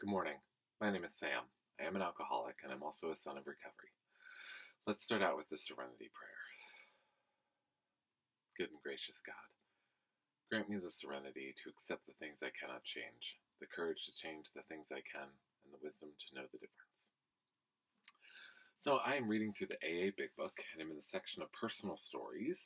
Good morning. My name is Sam. I am an alcoholic and I'm also a son of recovery. Let's start out with the Serenity Prayer. Good and gracious God, grant me the serenity to accept the things I cannot change, the courage to change the things I can, and the wisdom to know the difference. So I am reading through the AA Big Book and I'm in the section of personal stories,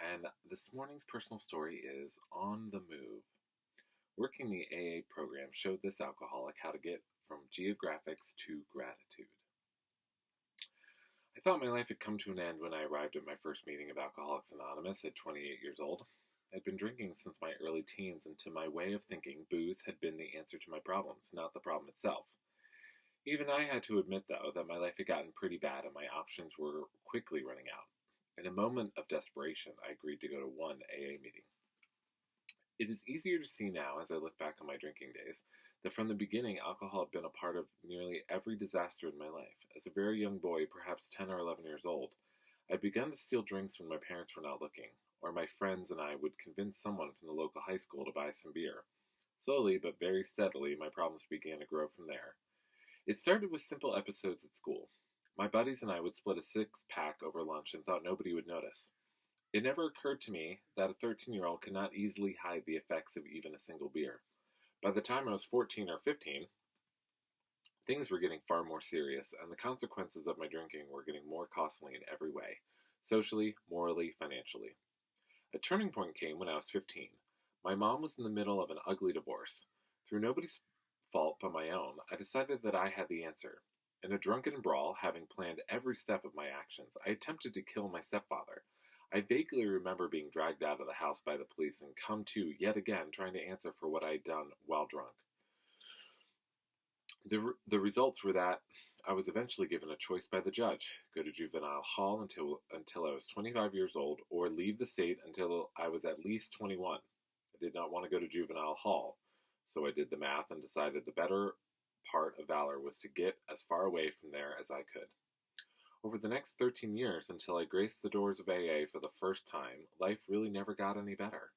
and this morning's personal story is On the Move. Working the AA program showed this alcoholic how to get from geographics to gratitude. I thought my life had come to an end when I arrived at my first meeting of Alcoholics Anonymous at 28 years old. I'd been drinking since my early teens, and to my way of thinking, booze had been the answer to my problems, not the problem itself. Even I had to admit, though, that my life had gotten pretty bad and my options were quickly running out. In a moment of desperation, I agreed to go to one AA meeting. It is easier to see now, as I look back on my drinking days, that from the beginning alcohol had been a part of nearly every disaster in my life. As a very young boy, perhaps 10 or 11 years old, I had begun to steal drinks when my parents were not looking, or my friends and I would convince someone from the local high school to buy some beer. Slowly, but very steadily, my problems began to grow from there. It started with simple episodes at school. My buddies and I would split a six-pack over lunch and thought nobody would notice. It never occurred to me that a 13-year-old could not easily hide the effects of even a single beer. By the time I was 14 or 15, things were getting far more serious, and the consequences of my drinking were getting more costly in every way, socially, morally, financially. A turning point came when I was 15. My mom was in the middle of an ugly divorce. Through nobody's fault but my own, I decided that I had the answer. In a drunken brawl, having planned every step of my actions, I attempted to kill my stepfather. I vaguely remember being dragged out of the house by the police and come to, yet again, trying to answer for what I had done while drunk. The results were that I was eventually given a choice by the judge: go to juvenile hall until I was 25 years old, or leave the state until I was at least 21. I did not want to go to juvenile hall, so I did the math and decided the better part of valor was to get as far away from there as I could. Over the next 13 years, until I graced the doors of AA for the first time, life really never got any better.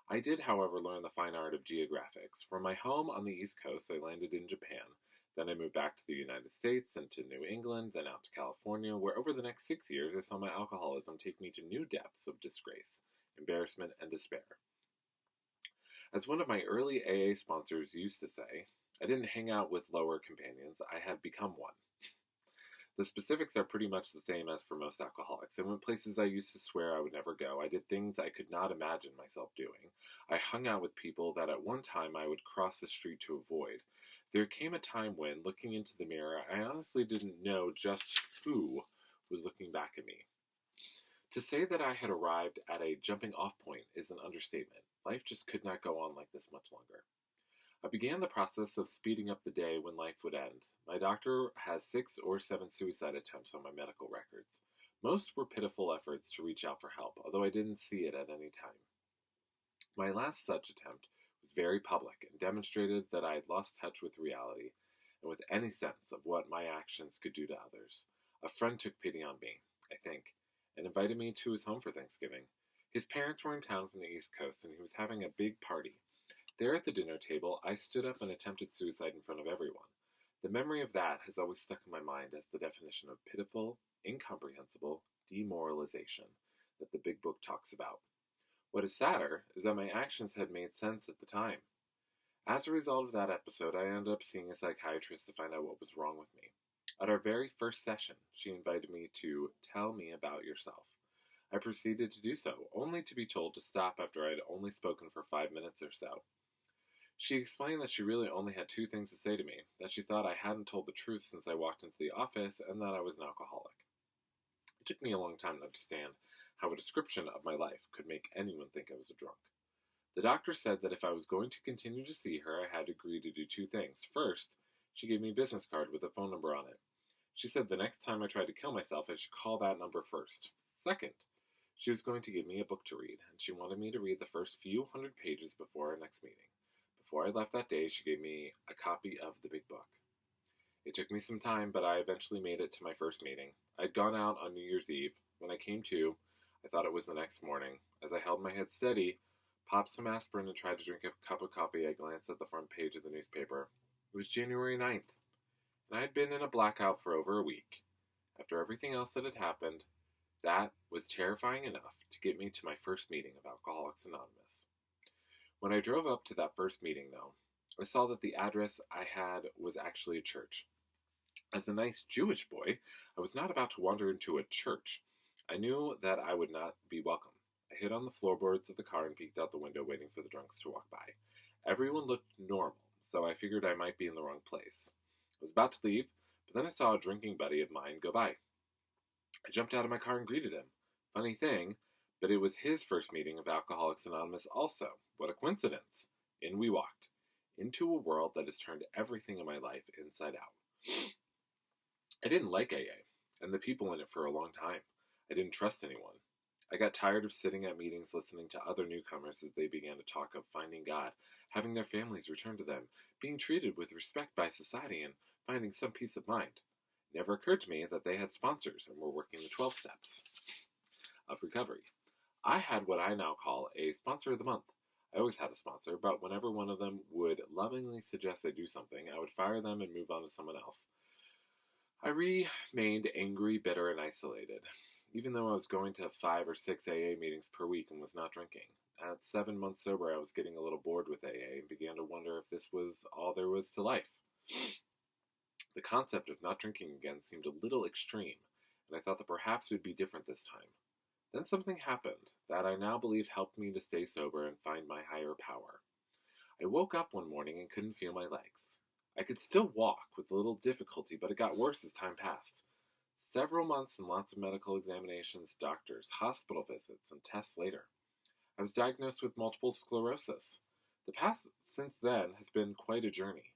I did, however, learn the fine art of geographics. From my home on the East Coast, I landed in Japan. Then I moved back to the United States and to New England, then out to California, where over the next 6 years I saw my alcoholism take me to new depths of disgrace, embarrassment, and despair. As one of my early AA sponsors used to say, I didn't hang out with lower companions, I had become one. The specifics are pretty much the same as for most alcoholics. I went places I used to swear I would never go. I did things I could not imagine myself doing. I hung out with people that at one time I would cross the street to avoid. There came a time when, looking into the mirror, I honestly didn't know just who was looking back at me. To say that I had arrived at a jumping-off point is an understatement. Life just could not go on like this much longer. I began the process of speeding up the day when life would end. My doctor has 6 or 7 suicide attempts on my medical records. Most were pitiful efforts to reach out for help, although I didn't see it at any time. My last such attempt was very public and demonstrated that I had lost touch with reality and with any sense of what my actions could do to others. A friend took pity on me, I think, and invited me to his home for Thanksgiving. His parents were in town from the East Coast, and he was having a big party. There at the dinner table, I stood up and attempted suicide in front of everyone. The memory of that has always stuck in my mind as the definition of pitiful, incomprehensible demoralization that the Big Book talks about. What is sadder is that my actions had made sense at the time. As a result of that episode, I ended up seeing a psychiatrist to find out what was wrong with me. At our very first session, she invited me to tell me about yourself. I proceeded to do so, only to be told to stop after I had only spoken for 5 minutes or so. She explained that she really only had 2 things to say to me, that she thought I hadn't told the truth since I walked into the office, and that I was an alcoholic. It took me a long time to understand how a description of my life could make anyone think I was a drunk. The doctor said that if I was going to continue to see her, I had to agree to do 2 things. First, she gave me a business card with a phone number on it. She said the next time I tried to kill myself, I should call that number first. Second, she was going to give me a book to read, and she wanted me to read the first few hundred pages before our next meeting. Before I left that day, she gave me a copy of the Big Book. It took me some time, but I eventually made it to my first meeting. I'd gone out on New Year's Eve. When I came to, I thought it was the next morning. As I held my head steady, popped some aspirin, and tried to drink a cup of coffee, I glanced at the front page of the newspaper. It was January 9th, and I had been in a blackout for over a week. After everything else that had happened, that was terrifying enough to get me to my first meeting of Alcoholics Anonymous. When I drove up to that first meeting, though, I saw that the address I had was actually a church. As a nice Jewish boy, I was not about to wander into a church. I knew that I would not be welcome. I hid on the floorboards of the car and peeked out the window, waiting for the drunks to walk by. Everyone looked normal, so I figured I might be in the wrong place. I was about to leave, but then I saw a drinking buddy of mine go by. I jumped out of my car and greeted him. Funny thing, but it was his first meeting of Alcoholics Anonymous also. What a coincidence! In we walked, into a world that has turned everything in my life inside out. I didn't like AA, and the people in it for a long time. I didn't trust anyone. I got tired of sitting at meetings listening to other newcomers as they began to talk of finding God, having their families return to them, being treated with respect by society, and finding some peace of mind. It never occurred to me that they had sponsors and were working the 12 steps of recovery. I had what I now call a sponsor of the month. I always had a sponsor, but whenever one of them would lovingly suggest I do something, I would fire them and move on to someone else. I remained angry, bitter, and isolated, even though I was going to 5 or 6 AA meetings per week and was not drinking. At 7 months sober, I was getting a little bored with AA and began to wonder if this was all there was to life. The concept of not drinking again seemed a little extreme, and I thought that perhaps it would be different this time. Then something happened that I now believe helped me to stay sober and find my higher power. I woke up one morning and couldn't feel my legs. I could still walk with a little difficulty, but it got worse as time passed. Several months and lots of medical examinations, doctors, hospital visits, and tests later, I was diagnosed with multiple sclerosis. The path since then has been quite a journey.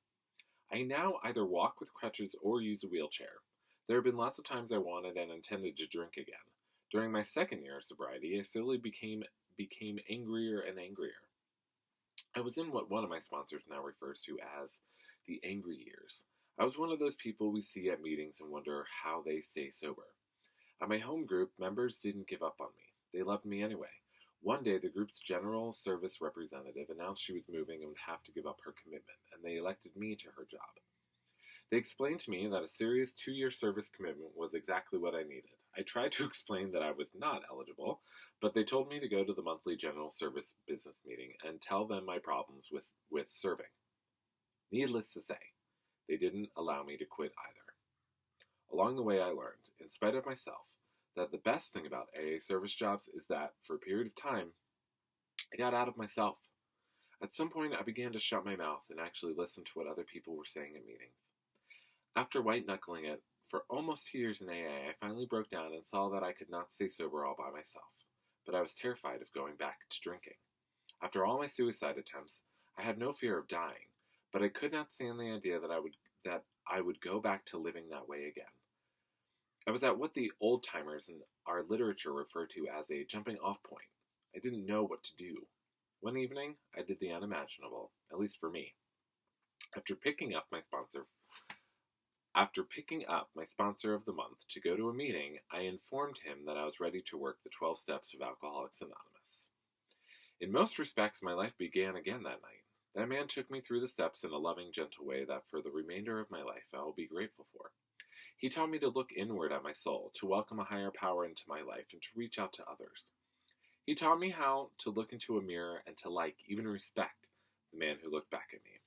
I now either walk with crutches or use a wheelchair. There have been lots of times I wanted and intended to drink again. During my second year of sobriety, I slowly became angrier and angrier. I was in what one of my sponsors now refers to as the angry years. I was one of those people we see at meetings and wonder how they stay sober. At my home group, members didn't give up on me. They loved me anyway. One day, the group's general service representative announced she was moving and would have to give up her commitment, and they elected me to her job. They explained to me that a serious 2-year service commitment was exactly what I needed. I tried to explain that I was not eligible, but they told me to go to the monthly general service business meeting and tell them my problems with serving. Needless to say, they didn't allow me to quit either. Along the way, I learned, in spite of myself, that the best thing about AA service jobs is that, for a period of time, I got out of myself. At some point, I began to shut my mouth and actually listen to what other people were saying in meetings. After white-knuckling it for almost 2 years in AA, I finally broke down and saw that I could not stay sober all by myself, but I was terrified of going back to drinking. After all my suicide attempts, I had no fear of dying, but I could not stand the idea that I would go back to living that way again. I was at what the old-timers in our literature refer to as a jumping-off point. I didn't know what to do. One evening, I did the unimaginable, at least for me. After picking up my sponsor of the month to go to a meeting, I informed him that I was ready to work the 12 steps of Alcoholics Anonymous. In most respects, my life began again that night. That man took me through the steps in a loving, gentle way that for the remainder of my life I will be grateful for. He taught me to look inward at my soul, to welcome a higher power into my life, and to reach out to others. He taught me how to look into a mirror and to like, even respect, the man who looked back at me.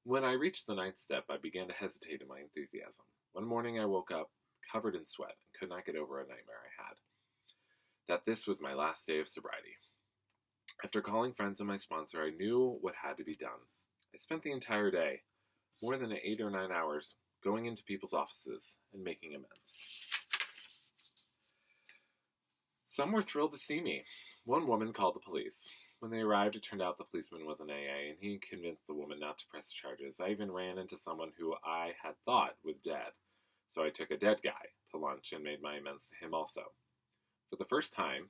When I reached the 9th step, I began to hesitate in my enthusiasm. One morning I woke up, covered in sweat, and could not get over a nightmare I had. That this was my last day of sobriety. After calling friends and my sponsor, I knew what had to be done. I spent the entire day, more than 8 or 9 hours, going into people's offices and making amends. Some were thrilled to see me. One woman called the police. When they arrived, it turned out the policeman was an AA, and he convinced the woman not to press charges. I even ran into someone who I had thought was dead, so I took a dead guy to lunch and made my amends to him also. For the first time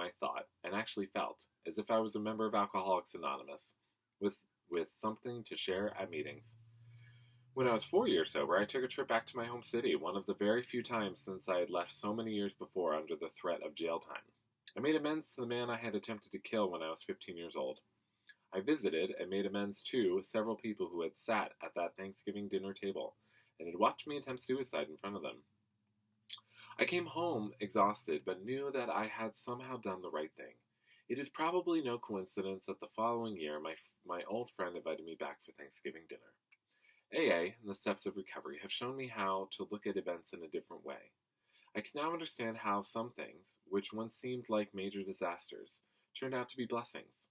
I thought, and actually felt, as if I was a member of Alcoholics Anonymous, with something to share at meetings. When I was 4 years sober, I took a trip back to my home city, one of the very few times since I had left so many years before under the threat of jail time. I made amends to the man I had attempted to kill when I was 15 years old. I visited and made amends to several people who had sat at that Thanksgiving dinner table and had watched me attempt suicide in front of them. I came home exhausted, but knew that I had somehow done the right thing. It is probably no coincidence that the following year my old friend invited me back for Thanksgiving dinner. AA and the steps of recovery have shown me how to look at events in a different way. I can now understand how some things, which once seemed like major disasters, turned out to be blessings.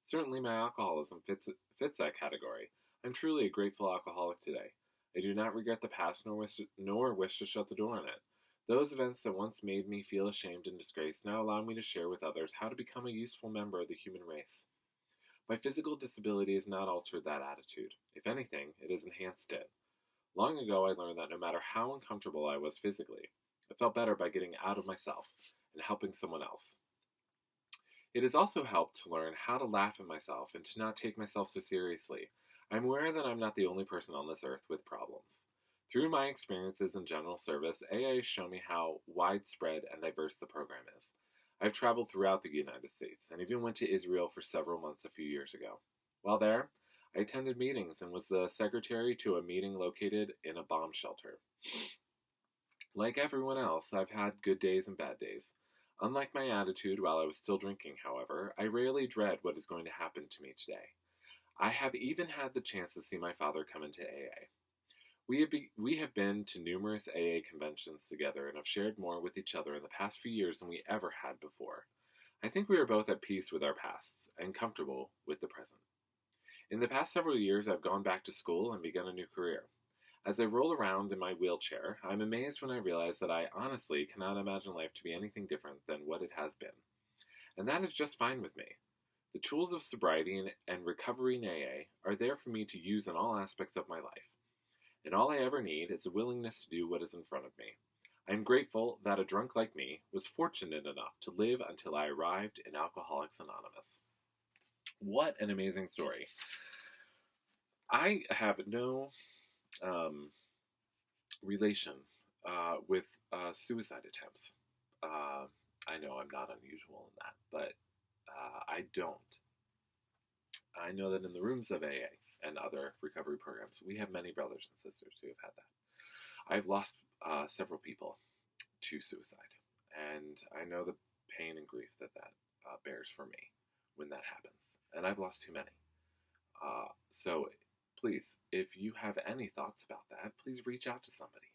Certainly my alcoholism fits that category. I'm truly a grateful alcoholic today. I do not regret the past nor wish to shut the door on it. Those events that once made me feel ashamed and disgraced now allow me to share with others how to become a useful member of the human race. My physical disability has not altered that attitude. If anything, it has enhanced it. Long ago I learned that no matter how uncomfortable I was physically, I felt better by getting out of myself and helping someone else. It has also helped to learn how to laugh at myself and to not take myself so seriously. I'm aware that I'm not the only person on this earth with problems. Through my experiences in general service, AA has shown me how widespread and diverse the program is. I've traveled throughout the United States and even went to Israel for several months a few years ago. While there, I attended meetings and was the secretary to a meeting located in a bomb shelter. Like everyone else, I've had good days and bad days. Unlike my attitude while I was still drinking, however, I rarely dread what is going to happen to me today. I have even had the chance to see my father come into AA. We have been to numerous AA conventions together and have shared more with each other in the past few years than we ever had before. I think we are both at peace with our pasts and comfortable with the present. In the past several years, I've gone back to school and begun a new career. As I roll around in my wheelchair, I'm amazed when I realize that I honestly cannot imagine life to be anything different than what it has been. And that is just fine with me. The tools of sobriety and recovery in AA are there for me to use in all aspects of my life. And all I ever need is a willingness to do what is in front of me. I am grateful that a drunk like me was fortunate enough to live until I arrived in Alcoholics Anonymous. What an amazing story. I have no relation with suicide attempts. I know I'm not unusual in that, but I don't. I know that in the rooms of AA and other recovery programs, we have many brothers and sisters who have had that. I've lost several people to suicide, and I know the pain and grief that bears for me when that happens. And I've lost too many. So please, if you have any thoughts about that, please reach out to somebody.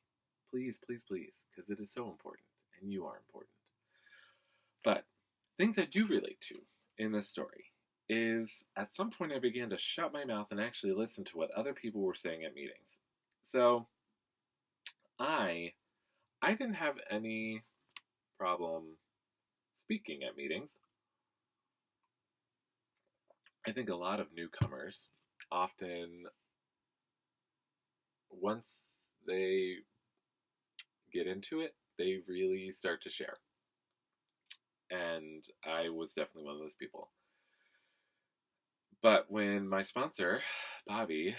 Please, please, please, because it is so important, and you are important. But things I do relate to in this story is at some point I began to shut my mouth and actually listen to what other people were saying at meetings. So I didn't have any problem speaking at meetings. I think a lot of newcomers often, once they get into it, they really start to share. And I was definitely one of those people. But when my sponsor, Bobby,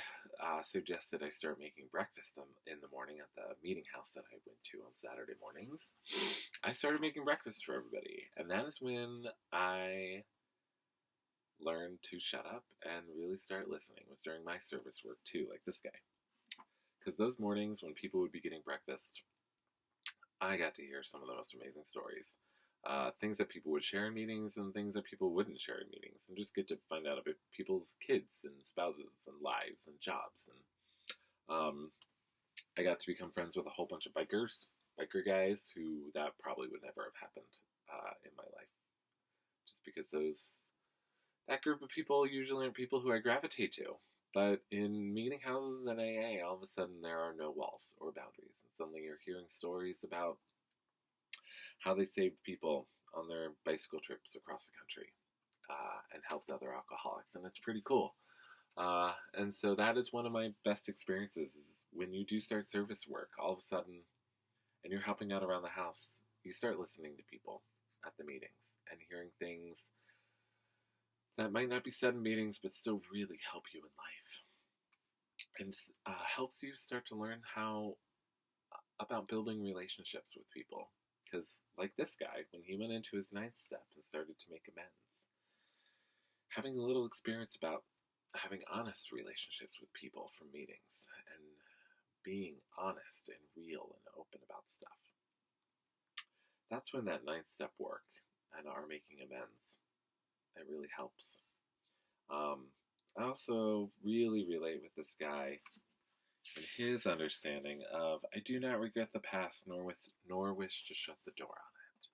suggested I start making breakfast in the morning at the meeting house that I went to on Saturday mornings, I started making breakfast for everybody. And that is when I learned to shut up and really start listening. It was during my service work too, like this guy. Because those mornings when people would be getting breakfast, I got to hear some of the most amazing stories. Things that people would share in meetings and things that people wouldn't share in meetings, and just get to find out about people's kids and spouses and lives and jobs. And I got to become friends with a whole bunch of biker guys who that probably would never have happened in my life, just because that group of people usually aren't people who I gravitate to. But in meeting houses and AA, all of a sudden there are no walls or boundaries, and suddenly you're hearing stories about how they saved people on their bicycle trips across the country and helped other alcoholics, and it's pretty cool. And so that is one of my best experiences, is when you do start service work, all of a sudden, and you're helping out around the house, you start listening to people at the meetings and hearing things that might not be said in meetings, but still really help you in life. And helps you start to learn about building relationships with people. Because like this guy, when he went into his ninth step and started to make amends, having a little experience about having honest relationships with people from meetings and being honest and real and open about stuff. That's when that ninth step work and our making amends, it really helps. I also really relate with this guy and his understanding of I do not regret the past nor wish to shut the door on it.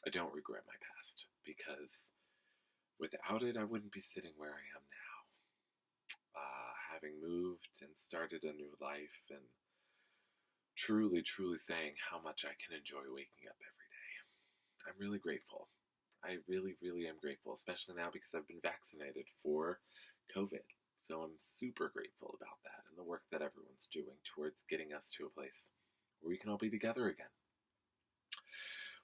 I don't regret my past because without it I wouldn't be sitting where I am now. Having moved and started a new life and truly, truly saying how much I can enjoy waking up every day. I'm really grateful. I really, really am grateful, especially now because I've been vaccinated for COVID. So I'm super grateful about that and the work that everyone's doing towards getting us to a place where we can all be together again.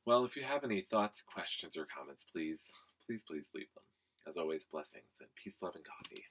Well, if you have any thoughts, questions, or comments, please leave them. As always, blessings and peace, love, and coffee.